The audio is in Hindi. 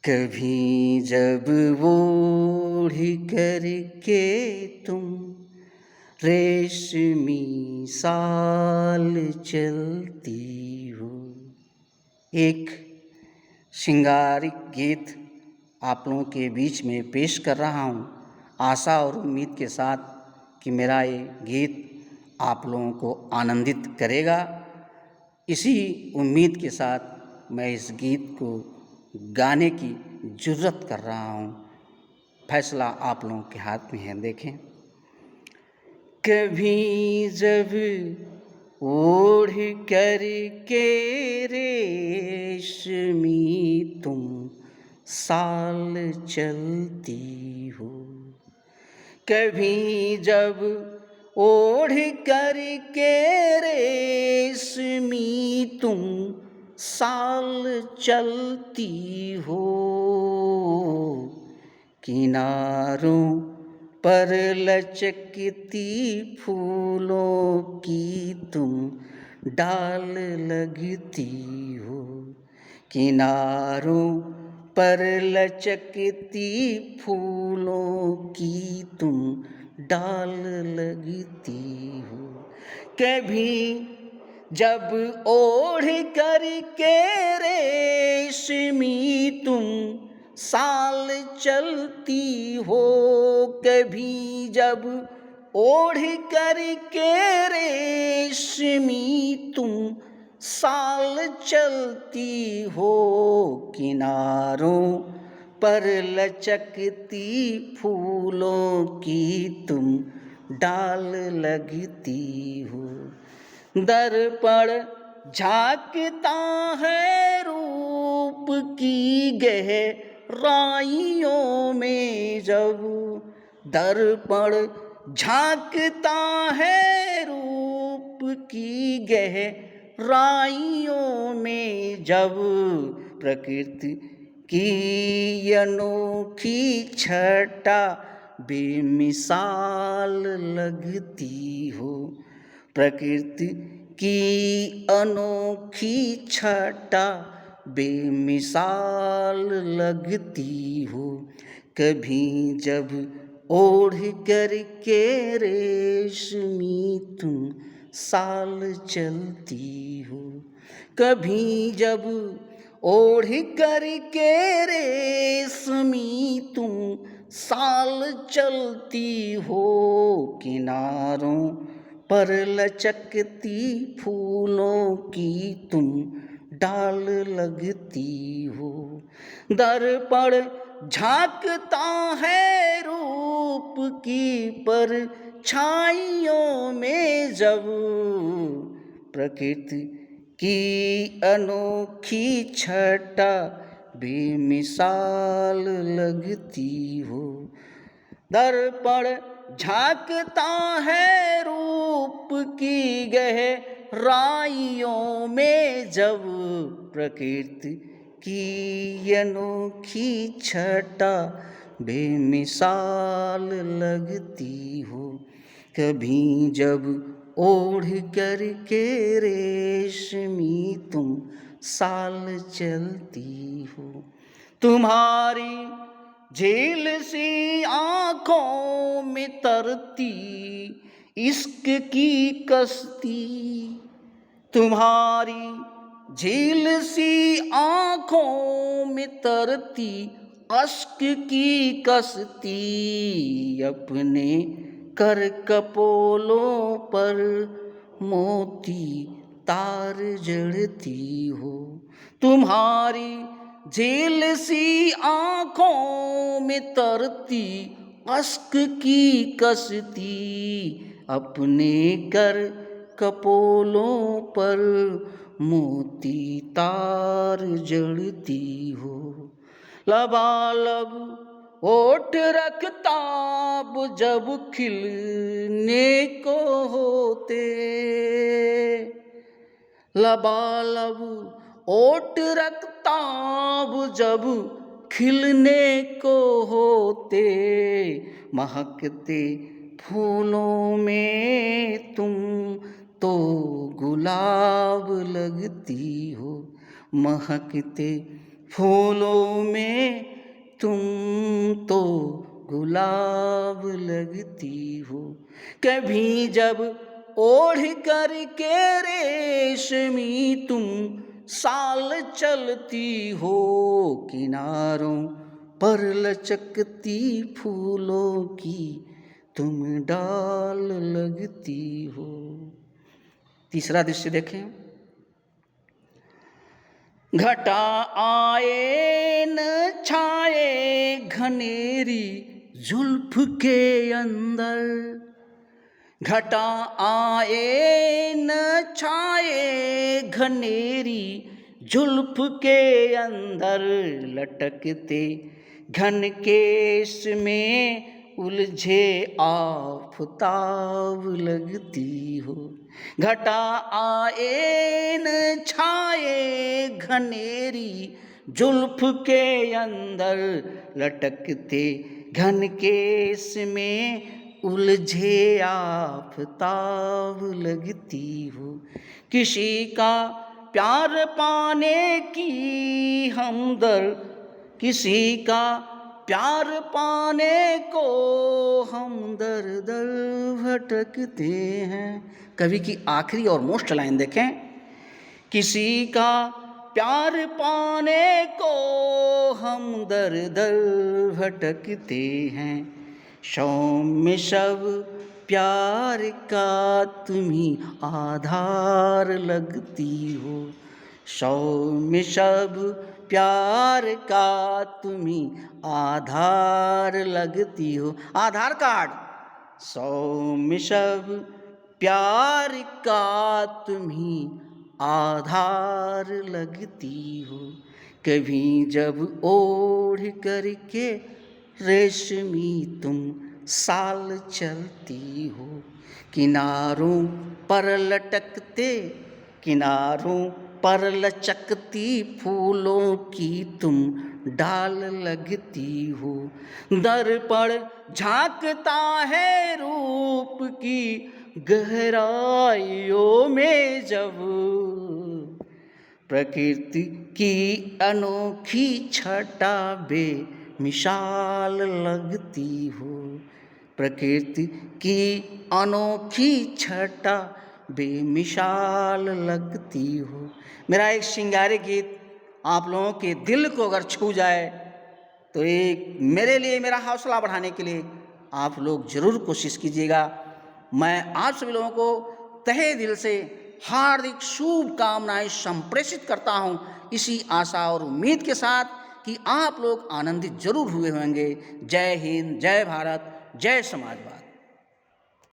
कभी जब ओढ़ करके तुम रेशमी साल चलती हो। एक श्रृंगारिक गीत आप लोगों के बीच में पेश कर रहा हूँ, आशा और उम्मीद के साथ कि मेरा ये गीत आप लोगों को आनंदित करेगा। इसी उम्मीद के साथ मैं इस गीत को गाने की जुर्रत कर रहा हूँ। फैसला आप लोगों के हाथ में है। देखें, कभी जब ओढ़ करके रेशमी तुम साल चलती हो। कभी जब ओढ़ करके रेशमी तुम साल चलती हो। किनारों पर लचकती फूलों की तुम डाल लगती हो। किनारों पर लचकती फूलों की तुम डाल लगती हो। कभी जब ओढ़ करके रेशमी तुम साल चलती हो। कभी जब ओढ़ करके रेशमी तुम साल चलती हो। किनारों पर लचकती फूलों की तुम डाल लगती हो। दर्पण झांकता है रूप की गहराइयों में जब। दर्पण झांकता है रूप की गहराइयों में जब। प्रकृति की अनोखी छटा बेमिसाल लगती हो। प्रकृति की अनोखी छटा बेमिसाल लगती हो। कभी जब ओढ़ करके रेशमी तुम साल चलती हो। कभी जब ओढ़ करके रेशमी तुम साल चलती हो। किनारों पर लचकती फूलों की तुम डाल लगती हो। दर्पण झांकता है रूप की परछाइयों में जब। प्रकृति की अनोखी छटा बेमिसाल लगती हो। दर्पण झांकता है रूप की गहराइयों में जब। प्रकृति की अनोखी छटा बेमिसाल लगती हो। कभी जब ओढ़ करके रेशमी तुम साल चलती हो। तुम्हारी झील सी आँखों में तरती इश्क की कश्ती। तुम्हारी झील सी आँखों में तरती अश्क की कश्ती। अपने कर कपोलों पर मोती तार जड़ती हो। तुम्हारी झील सी आँखों में तरती अश्क की कश्ती। अपने कर कपोलों पर मोती तार जड़ती हो। लबालब होठ रखताब जब खिलने को होते। लबालब ओट रखताब जब खिलने को होते। महकते फूलों में तुम तो गुलाब लगती हो। महकते फूलों में तुम तो गुलाब लगती हो। कभी जब ओढ़ कर के रेशमी तुम साल चलती हो, किनारों पर लचकती फूलों की तुम डाल लगती हो। तीसरा दृश्य देखें। घटा आए न छाए घनेरी जुल्फ के अंदर, घटा आए न छाए घनेरी जुल्फ के अंदर, लटकते घन केश में उलझे आफताब लगती हो। घटा आए न छाए घनेरी जुल्फ के अंदर, लटकते घन केश में उलझे आफताब लगती हो। किसी का प्यार पाने की हमदर्द, किसी का प्यार पाने को हम दर दर भटकते हैं। कवि की आखिरी और मोस्ट लाइन देखें। किसी का प्यार पाने को हम दर दर भटकते हैं, सौम्य सब प्यार का तुम्ही आधार लगती हो। सौम्य सब प्यार का तुम्ही आधार लगती हो। आधार कार्ड। सौम्य सब प्यार का तुम्ही आधार लगती हो। कभी जब ओढ़ करके रेशमी तुम साल चलती हो, किनारों पर लटकते, किनारों पर लचकती फूलों की तुम डाल लगती हो। दर्पण झांकता है रूप की गहराइयों में जब, प्रकृति की अनोखी छटा बेमिसाल लगती हो। प्रकृति की अनोखी छटा बेमिसाल लगती हो। मेरा एक श्रृंगारी गीत आप लोगों के दिल को अगर छू जाए तो एक मेरे लिए, मेरा हौसला बढ़ाने के लिए आप लोग ज़रूर कोशिश कीजिएगा। मैं आप सभी लोगों को तहे दिल से हार्दिक शुभकामनाएं संप्रेषित करता हूं, इसी आशा और उम्मीद के साथ कि आप लोग आनंदित जरूर हुए होंगे। जय हिंद, जय भारत, जय समाजवाद।